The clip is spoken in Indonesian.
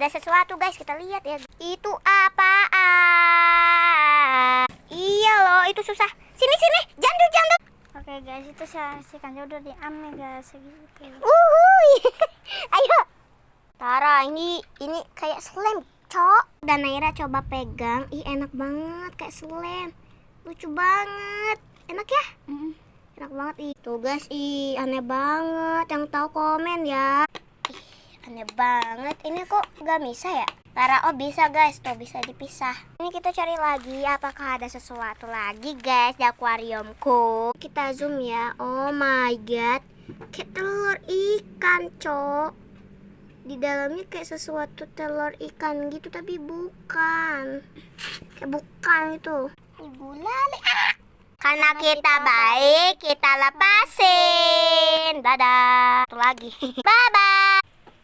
ada sesuatu guys, kita lihat ya. Itu apaan? Iya loh, itu susah. Sini jandul. Oke guys, itu si Kanca udah diambil guys segitu. Uhuy. Ayo. Tara, ini kayak slime, Cok. Dan Naira coba pegang. Ih, enak banget kayak slime. Lucu banget. Enak ya? Enak banget. Ih, tuh guys, aneh banget. Yang tahu komen ya. Aneh banget. Ini kok gak bisa ya? Tara, oh bisa guys, tuh bisa dipisah. Ini kita cari lagi apakah ada sesuatu lagi guys di akuariumku. Kita zoom ya. Oh my god, kayak telur ikan, Cok. Di dalamnya kayak sesuatu telur ikan gitu, tapi bukan. Kayak bukan itu. Gulali. Karena kita baik, kita lepasin. Dadah. Satu lagi. Bye bye.